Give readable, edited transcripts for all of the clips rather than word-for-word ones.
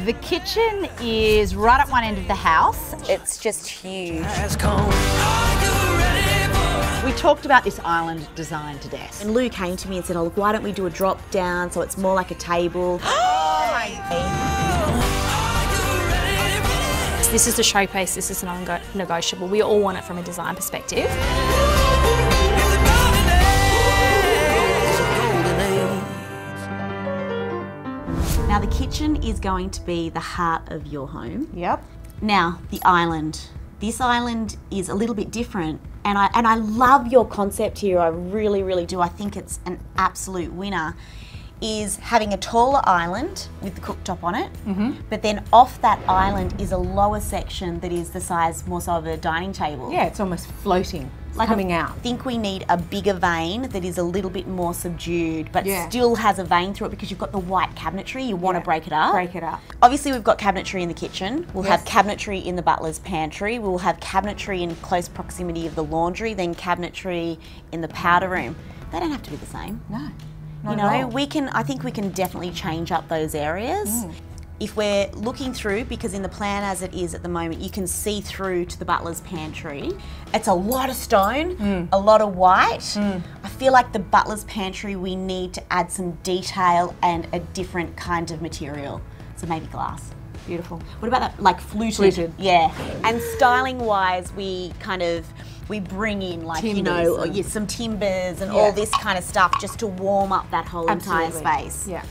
The kitchen is right at one end of the house. It's just huge. We talked about this island design to death. And Lou came to me and said, oh, look, why don't we do a drop down so it's more like a table? This is the showpiece, this is non-negotiable. We all want it from a design perspective. Now the kitchen is going to be the heart of your home. Yep. Now the island. This island is a little bit different, and I love your concept here. I really, really do. I think it's an absolute winner. Is having a taller island with the cooktop on it, but then off that island is a lower section that is the size more so of a dining table. Yeah, it's almost floating, like coming out. I think we need a bigger vein that is a little bit more subdued, but still has a vein through it because you've got the white cabinetry. You want to break it up. Break it up. Obviously, we've got cabinetry in the kitchen. We'll have cabinetry in the butler's pantry. We'll have cabinetry in close proximity of the laundry, then cabinetry in the powder room. They don't have to be the same. No. You know, I think we can definitely change up those areas. If we're looking through, because in the plan as it is at the moment, you can see through to the butler's pantry. It's a lot of stone, a lot of white. I feel like the butler's pantry, we need to add some detail and a different kind of material. So maybe glass. Beautiful. What about that, like fluted? Yeah. And styling wise, we bring in like, timbers, you know, some timbers and all this kind of stuff just to warm up that whole entire space. Yeah.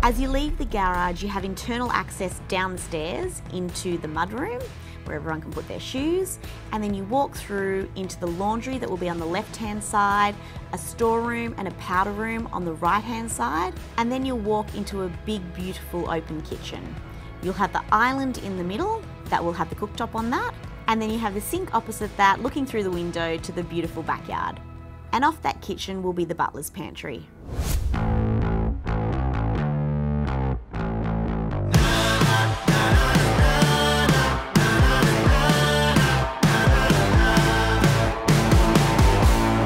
As you leave the garage, you have internal access down the stairs into the mudroom where everyone can put their shoes, and then you walk through into the laundry that will be on the left-hand side, a storeroom and a powder room on the right-hand side, and then you'll walk into a big, beautiful open kitchen. You'll have the island in the middle that will have the cooktop on that, and then you have the sink opposite that, looking through the window to the beautiful backyard. And off that kitchen will be the butler's pantry.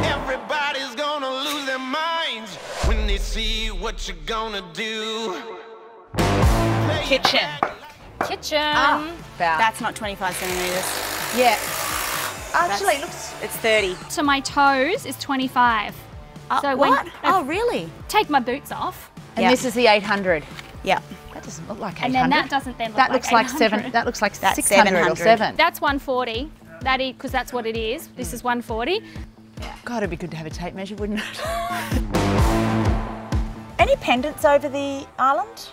Everybody's gonna lose their minds when they see what you're gonna do. Kitchen. Kitchen. That's not 25 centimetres. Yeah. Actually, it looks... It's 30. To my toes is 25. So what? Oh, really? Take my boots off. And this is the 800. Yeah. That doesn't look like 800. And then that doesn't then look that like looks like 800. 7. That looks like That's 600 or 7. That's 140. That is, because that's what it is. This is 140. God, it'd be good to have a tape measure, wouldn't it? Any pendants over the island?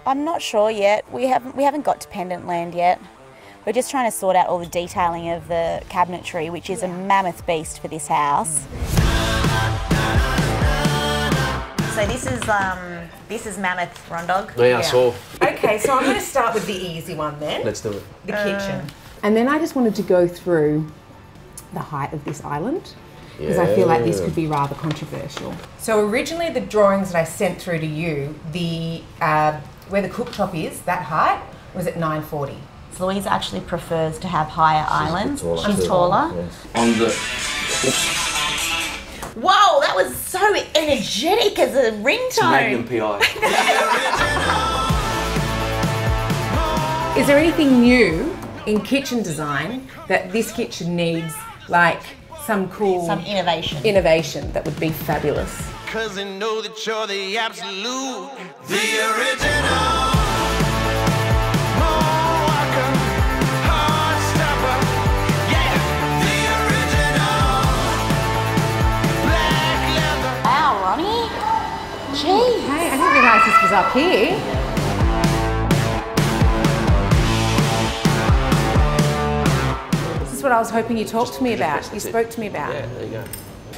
I'm not sure yet. We haven't got to pendant land yet. We're just trying to sort out all the detailing of the cabinetry, which is a mammoth beast for this house. So this is mammoth, Rondog. Yeah, I saw. Okay, so I'm going to start with the easy one then. Let's do it. The kitchen. And then I just wanted to go through the height of this island, because I feel like this could be rather controversial. So originally the drawings that I sent through to you, the where the cooktop is, that height was at 940. So Louise actually prefers to have higher islands. She's taller. Yes. On the... Whoa, that was so energetic as a ringtone. Magnum PI. Is there anything new in kitchen design that this kitchen needs, like some innovation that would be fabulous? 'Cause they know that you're the absolute, the original. Gee. Hey, I didn't realise this was up here. This is what I was hoping you talked to me about. You spoke to me about. Yeah, there you go.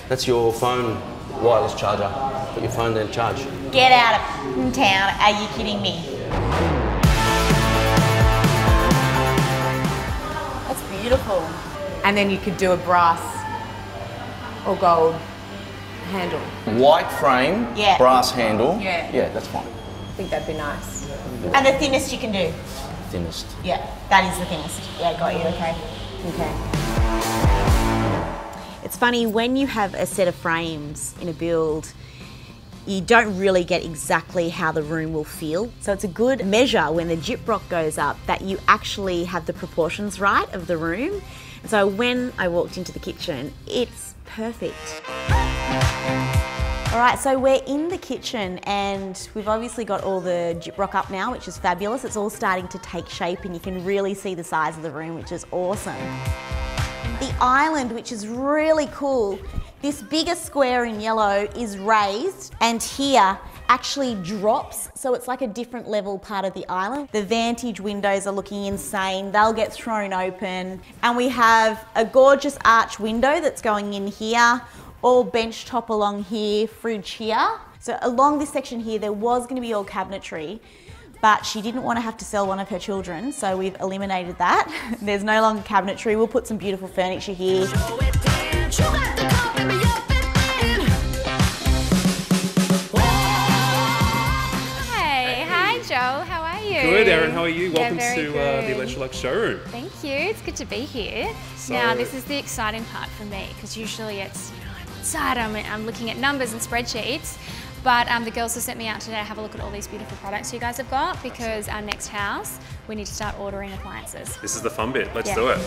That's your phone wireless charger. Put your phone there and charge. Get out of town. Are you kidding me? That's beautiful. And then you could do a brass or gold handle. White frame, brass handle. Yeah, that's fine. I think that'd be nice. And the thinnest you can do? Thinnest. Yeah, that is the thinnest. Yeah, got you, okay. Okay. It's funny, when you have a set of frames in a build, you don't really get exactly how the room will feel. So it's a good measure when the gyprock goes up that you actually have the proportions right of the room. And so when I walked into the kitchen, it's perfect. All right, so we're in the kitchen and we've obviously got all the gyprock up now, which is fabulous. It's all starting to take shape and you can really see the size of the room, which is awesome. The island, which is really cool, this bigger square in yellow is raised and here actually drops, so it's like a different level part of the island. The vantage windows are looking insane. They'll get thrown open. And we have a gorgeous arch window that's going in here, all bench top along here, fridge here. So along this section here, there was going to be all cabinetry, but she didn't want to have to sell one of her children, so we've eliminated that. There's no longer cabinetry. We'll put some beautiful furniture here. How are you? Good, Erin, how are you? Welcome to good. the Electrolux showroom. Thank you, it's good to be here. So, now, this is the exciting part for me, because usually it's, I'm outside, I'm looking at numbers and spreadsheets, but the girls have sent me out today to have a look at all these beautiful products you guys have got, because our next house, we need to start ordering appliances. This is the fun bit, let's do it.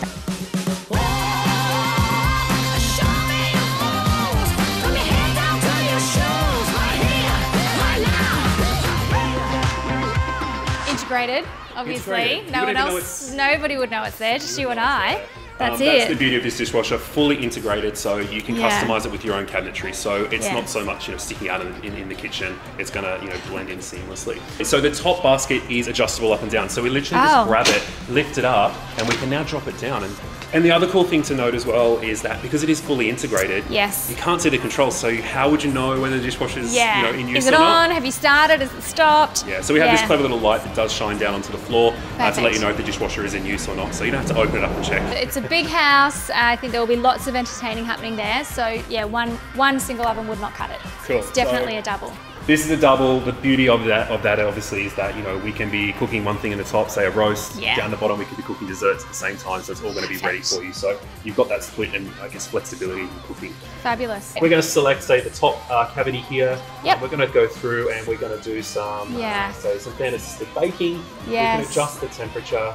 Integrated, obviously. Integrated. No one else, nobody would know it's there, just you and I. That's That's the it. beauty of this dishwasher, fully integrated, so you can customize it with your own cabinetry. So it's not so much sticking out in the kitchen. It's gonna blend in seamlessly. So the top basket is adjustable up and down. So we literally just grab it, lift it up, and we can now drop it down. And the other cool thing to note as well is that because it is fully integrated, you can't see the controls. So how would you know whether the dishwasher is in use Is it or on? not? Have you started? Has it stopped? Yeah, so we have this clever little light that does shine down onto the floor to let you know if the dishwasher is in use or not. So you don't have to open it up and check. It's a big house. I think there will be lots of entertaining happening there. So yeah, one single oven would not cut it. Cool. It's definitely a double. This is a double. The beauty of that obviously is that we can be cooking one thing in the top, say a roast. Down the bottom we could be cooking desserts at the same time, so it's all going to be ready for you. So you've got that split and I guess flexibility in cooking. Fabulous. We're going to select, say, the top cavity here. Yep. We're going to go through and we're going to do some some fan-assisted baking. We can adjust the temperature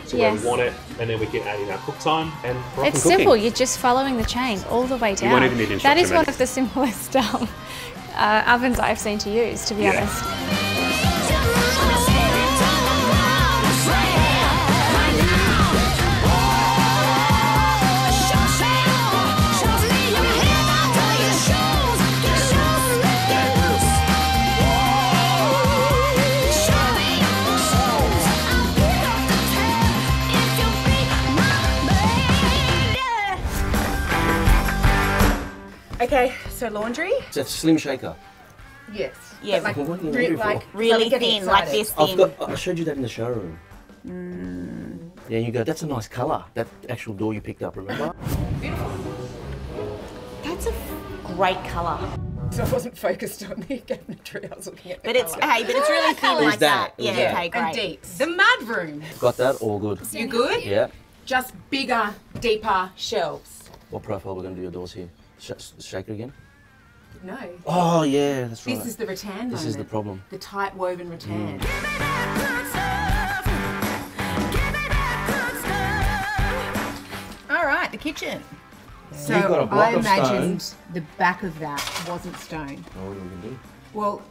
to where we want it, and then we can add in our cook time and we're off and It's cooking. simple. You're just following the chain all the way down. You won't even need That is instruction one manual. of the simplest ovens I've seen to use, to be honest. Okay, so laundry? It's a slim shaker. Yes. Yeah, What are you looking for? really thin, like this thin. I showed you that in the showroom. Yeah, you go, that's a nice colour. That actual door you picked up, remember? That's a great colour. So I wasn't focused on the cabinetry, I was looking at the But it's colour. but it's really thin was like that. that. It was Yeah, that. okay, great. And deep. The mud room. Got that? All good. You good? Yeah. Just bigger, deeper shelves. What profile we're going to do your doors here? Shaker again? No. Oh, yeah, that's right. This is the rattan This is the problem. The tight woven rattan. All right, the kitchen. So You've got a block I of imagined stone. the back of that wasn't stone. Oh, what are we going to do? Well,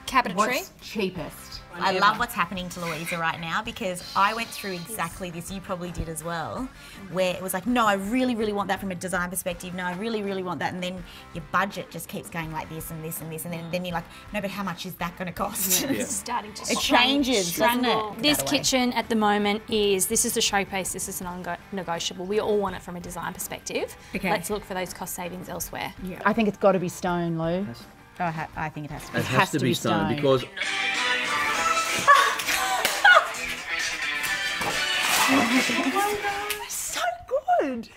Cabinetry. what's cheapest? I love what's happening to Louisa right now because I went through exactly this, you probably did as well, where it was like, no, I really, really want that from a design perspective. No, I really, really want that. And then your budget just keeps going like this and this and this. And then you're like, no, but how much is that going to cost? It's starting to It changes, doesn't it? This kitchen at the moment this is the showpiece, this is an non-negotiable. We all want it from a design perspective. Okay. Let's look for those cost savings elsewhere. Yeah. I think it's got to be stone, Lou. Oh, I think it has to be. It has to be stone because So good.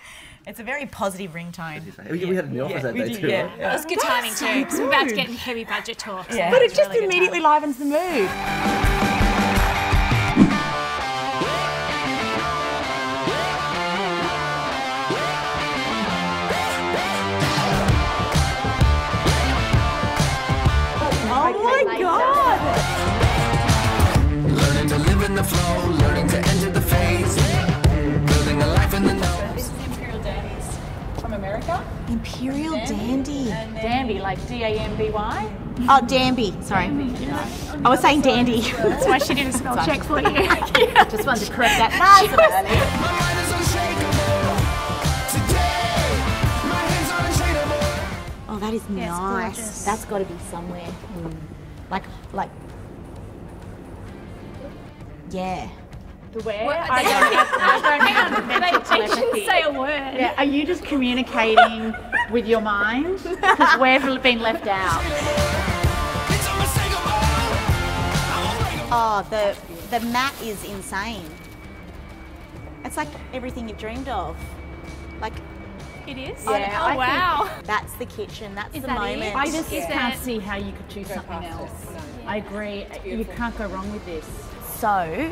It's a very positive ringtone. we had it in the office that day too. Right? It's good timing too, because we're about to get into heavy budget talk. So Yeah. But it it's just really good immediately timing. livens the mood. Imperial Dandy. Danby, like D-A-M-B-Y? Oh, Danby. Sorry. I was saying Dandy. That's why she did a spell check for you. Just wanted to correct that. No, it's about early. My mind is unshakable. Today, my hands are unshakable. Oh, that is nice. gorgeous. That's got to be somewhere. Like, yeah. The where? I don't shouldn't say a word. Yeah, are you just communicating with your mind? Because we've been left out. It's unmistakable. Oh, the mat is insane. It's like everything you've dreamed of. Like, It is? Yeah, Oh, wow. that's the kitchen. That's Is the that it? moment. I just Is can't it- see how you could choose something else. I agree. You can't go wrong with this. So,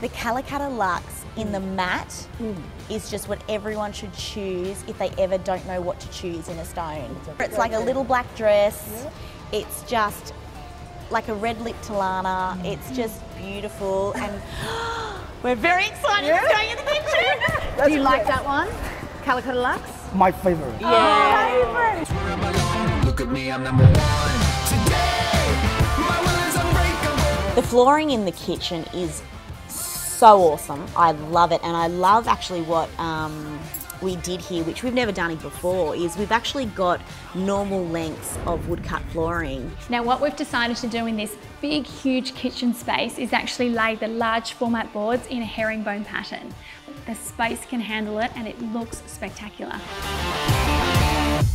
the Calacatta Luxe in the mat is just what everyone should choose if they ever don't know what to choose in a stone. It's like a little black dress. It's just like a red lip Talana. It's just beautiful, and we're very excited it's going in the kitchen. Do you like that one? Calico Deluxe? My favorite. Look at me, I'm number one. Today, my will is unbreakable. The flooring in the kitchen is so awesome. I love it, and I love actually what we did here, which we've never done it before, is we've actually got normal lengths of woodcut flooring. Now what we've decided to do in this big, huge kitchen space is actually lay the large format boards in a herringbone pattern. The space can handle it and it looks spectacular.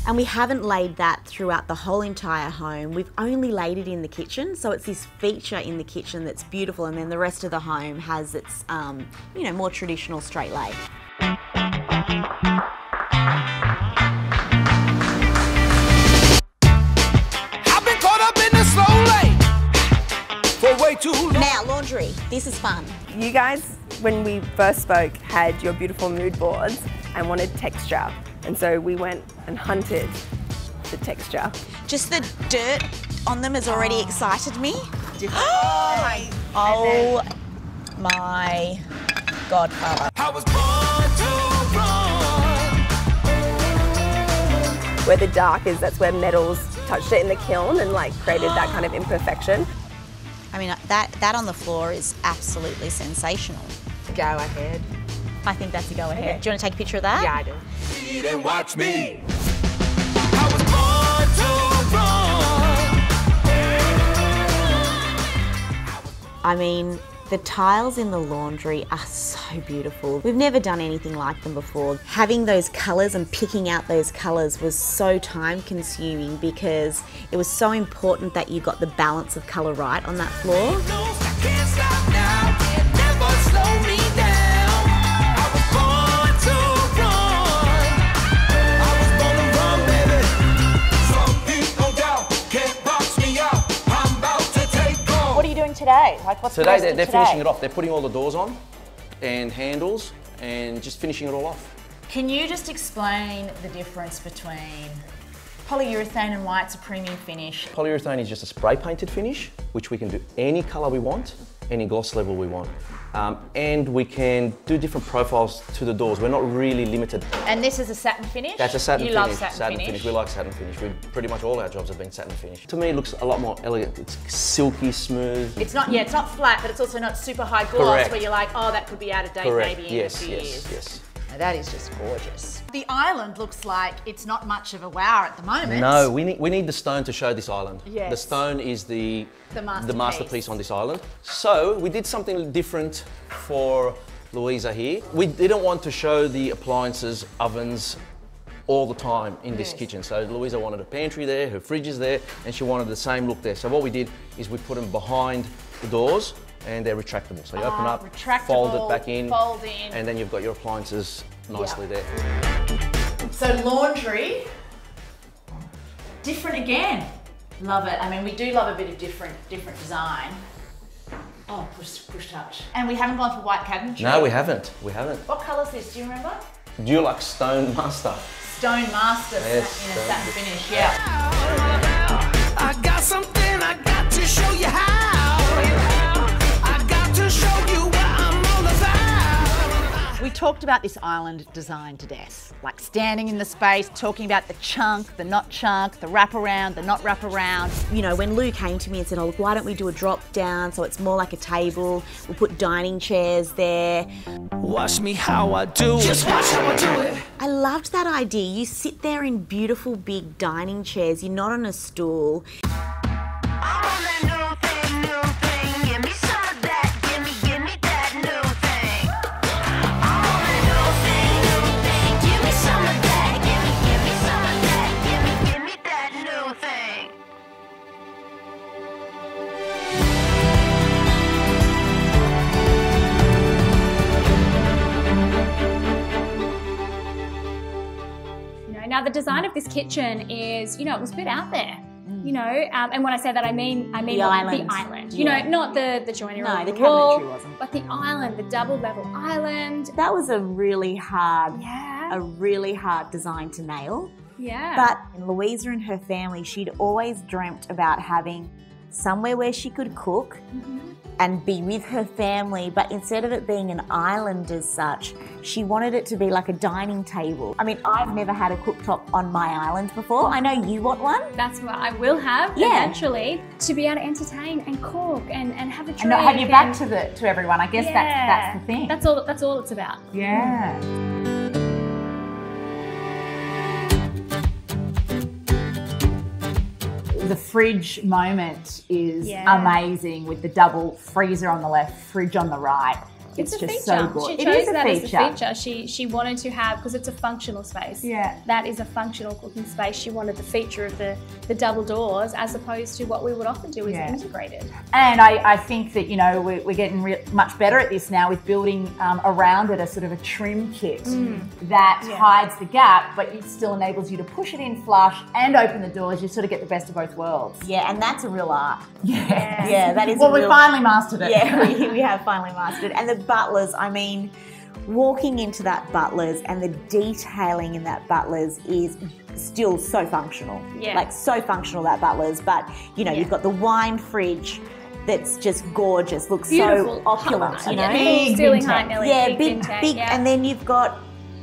And we haven't laid that throughout the whole entire home. We've only laid it in the kitchen, so it's this feature in the kitchen that's beautiful, and then the rest of the home has its, you know, more traditional straight lay. I've been caught up in the slow lane for way too long. Now, laundry. This is fun. You guys, when we first spoke, had your beautiful mood boards and wanted texture. And so we went and hunted the texture. Just the dirt on them has already excited me. Oh my godfather. I was born to run. Where the dark is, that's where metals touched it in the kiln and like created that kind of imperfection. I mean, that on the floor is absolutely sensational. Go ahead. I think that's a go ahead. Do you want to take a picture of that? Yeah, I do. And watch me. I was born to run. I mean, the tiles in the laundry are so beautiful. We've never done anything like them before. Having those colours and picking out those colours was so time consuming because it was so important that you got the balance of colour right on that floor. No, I can't stop now. Can't never slow me down. I was born to run. I was born to run, baby. Some people doubt, can't box me out. I'm about to take off. What are you doing today? Like, what's the Today rest they're, of they're today? finishing it off. They're putting all the doors on and handles and just finishing it all off. Can you just explain the difference between polyurethane and white's a premium finish? Polyurethane is just a spray painted finish, which we can do any colour we want, any gloss level we want. And we can do different profiles to the doors. We're not really limited. And this is a satin finish? That's a satin you finish. love satin finish? We like satin finish. Pretty much all our jobs have been satin finish. To me, it looks a lot more elegant. It's silky, smooth. It's not, it's not flat, but it's also not super high gloss Correct. where you're like, oh, that could be out of date Correct. maybe in Yes, a few years. yes. Now, that is just gorgeous. The island looks like it's not much of a wow at the moment. No, we need the stone to show this island. Yes. The stone is the masterpiece. masterpiece on this island. So we did something different for Louisa here. We didn't want to show the appliances, ovens, all the time in this kitchen. So Louisa wanted a pantry there, her fridge is there, and she wanted the same look there. So what we did is we put them behind the doors and they're retractable. So you open up, fold it back in, fold in. and then you've got your appliances nicely there. So laundry, different again. Love it. I mean, we do love a bit of different design. Oh, push touch. And we haven't gone for white cabinetry. No, we haven't. We haven't. What colour's this? Do you remember? Dulux Stone Master. Stone Master Yes, in a stone. satin finish. Yeah. I got something I got to show you how. I got to show you what I'm all about. We talked about this island design to death, like standing in the space, talking about the chunk, the not chunk, the wraparound, the not wraparound. You know, when Lou came to me and said, oh, look, why don't we do a drop down so it's more like a table? We'll put dining chairs there. Watch me how I do it. Just watch how I do it. I loved that idea. You sit there in beautiful big dining chairs. You're not on a stool. Now the design of this kitchen is, you know, it was a bit out there. You know, and when I say that, I mean the island. The island. You know, not the joinery No, or the the wall, cabinetry wasn't. but the island, the double level island. That was a really hard, Yeah. a really hard design to nail. Yeah. But Louisa and her family, she'd always dreamt about having somewhere where she could cook and be with her family, but instead of it being an island as such, she wanted it to be like a dining table. I mean, I've never had a cooktop on my island before. I know you want one. That's what I will have eventually, to be able to entertain and cook and have a drink. And not have your back to everyone. I guess that's the thing. That's all it's about. Yeah. The fridge moment is amazing with the double freezer on the left, fridge on the right. It's a just feature. so good. She chose that as a feature. She wanted to have, because it's a functional space. Yeah. That is a functional cooking space. She wanted the feature of the double doors as opposed to what we would often do is integrated. And I think that, you know, we're getting much better at this now with building around it a sort of a trim kit that hides the gap, but it still enables you to push it in flush and open the doors. You sort of get the best of both worlds. Yeah, and that's a real art. Yeah. Yeah, that is well, we finally mastered it. Yeah, we have finally mastered it. And the butlers, I mean, walking into that butlers and the detailing in that butlers is still so functional. Yeah. Like so functional, that butlers. But, you know, you've got the wine fridge that's just gorgeous, looks Beautiful. so opulent, you know? Big ceiling height, Nelly. Yeah, big, big. And then you've got,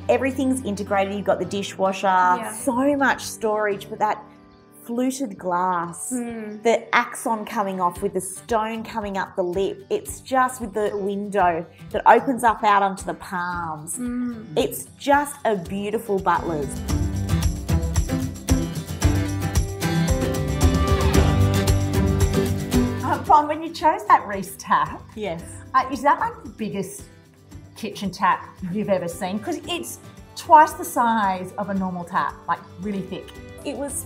everything's integrated. You've got the dishwasher, so much storage, but that fluted glass, the axon coming off with the stone coming up the lip. It's just with the window that opens up out onto the palms. It's just a beautiful butlers. Ron, when you chose that Reese tap, Yes. Is that like the biggest kitchen tap you've ever seen? Because it's twice the size of a normal tap, like really thick. It was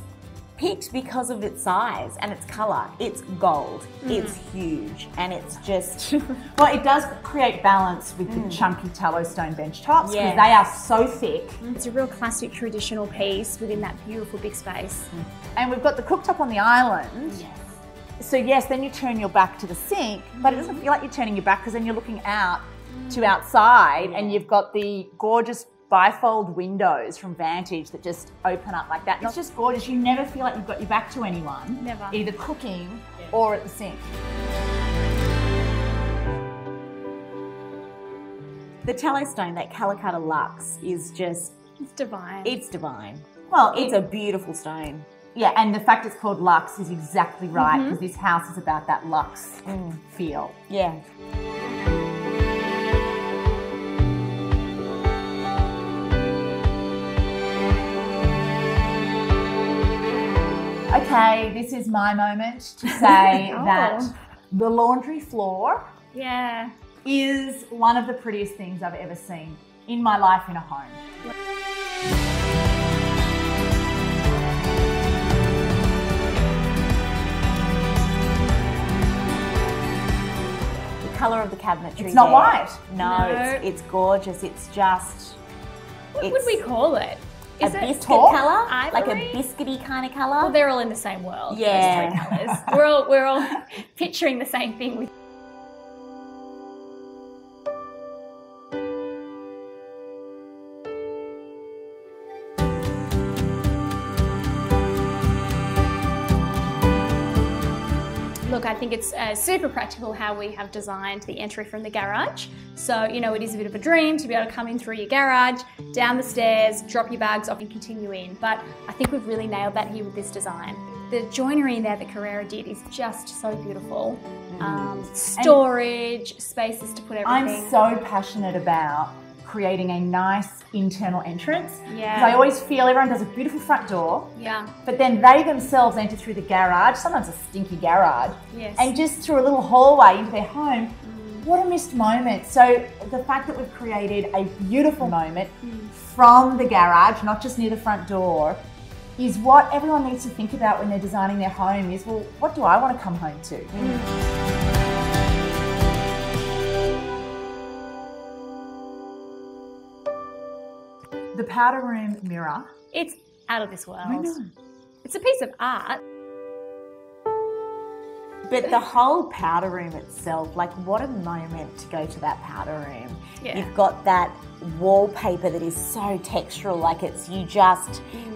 picked because of its size and its colour. It's gold, it's huge, and it's just... Well, it does create balance with the chunky tallow stone bench tops because Yes. they are so thick. It's a real classic traditional piece within that beautiful big space. And we've got the cooktop on the island. Yes. So yes, then you turn your back to the sink, but it doesn't feel like you're turning your back because then you're looking out to outside and you've got the gorgeous bifold windows from Vantage that just open up like that. It's just gorgeous. You never feel like you've got your back to anyone. Never. Either cooking or at the sink. The tallow stone, that Calicut Luxe, is just... It's divine. It's divine. Well, It's a beautiful stone. yeah, and the fact it's called luxe is exactly right because this house is about that luxe feel. Yeah. Okay, this is my moment to say that the laundry floor Yeah. is one of the prettiest things I've ever seen in my life in a home. The colour of the cabinetry. It's not there. white. No, it's gorgeous. It's just... What would we call it? a Is it biscuit taupe? colour? Like a Ivory? biscuity kind of colour? Well, they're all in the same world. Yeah. Those three colours. We're all picturing the same thing with. Look, I think it's super practical how we have designed the entry from the garage. So, you know, it is a bit of a dream to be able to come in through your garage, down the stairs, drop your bags off and continue in. But I think we've really nailed that here with this design. The joinery in there that Carrera did is just so beautiful. Storage, spaces to put everything. I'm so passionate about creating a nice internal entrance. Yeah. Because I always feel everyone does a beautiful front door. Yeah. But then they themselves enter through the garage, sometimes a stinky garage, Yes. and just through a little hallway into their home. What a missed moment. So the fact that we've created a beautiful moment from the garage, not just near the front door, is what everyone needs to think about when they're designing their home is, well, what do I want to come home to? The powder room mirror. It's out of this world. I know. It's a piece of art. But the whole powder room itself, like what a moment to go to that powder room. Yeah. You've got that wallpaper that is so textural, like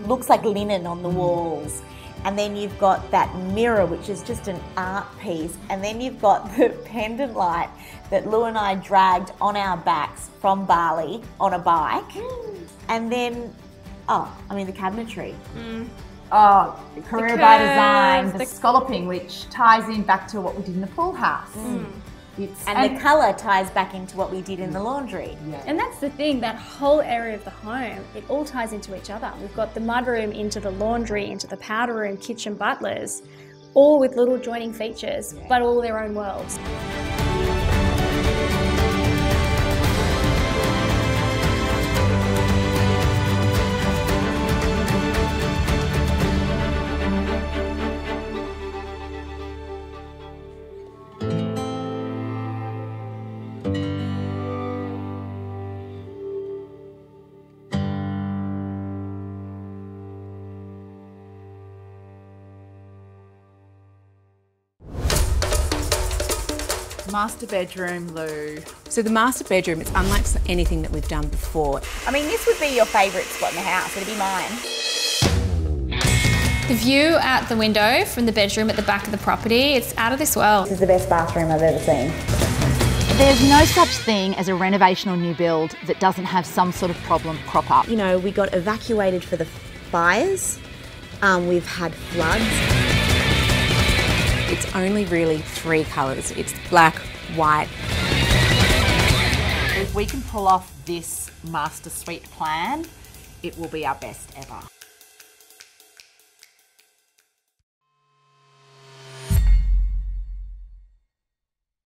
looks like linen on the walls. And then you've got that mirror, which is just an art piece. And then you've got the pendant light that Lou and I dragged on our backs from Bali on a bike. And then, the cabinetry. Oh, Career by Design, curves, the scalloping, which ties in back to what we did in the pool house. And the colour ties back into what we did in the laundry. And that's the thing, that whole area of the home, it all ties into each other. We've got the mudroom into the laundry, into the powder room, kitchen, butlers, all with little joining features, but all their own worlds. Master bedroom, Lou. So the master bedroom, it's unlike anything that we've done before. I mean, this would be your favourite spot in the house. It'd be mine. The view out the window from the bedroom at the back of the property, it's out of this world. This is the best bathroom I've ever seen. There's no such thing as a renovation or new build that doesn't have some sort of problem crop up. You know, we got evacuated for the fires. We've had floods. It's only really 3 colours. It's black, white. If we can pull off this master suite plan, it will be our best ever.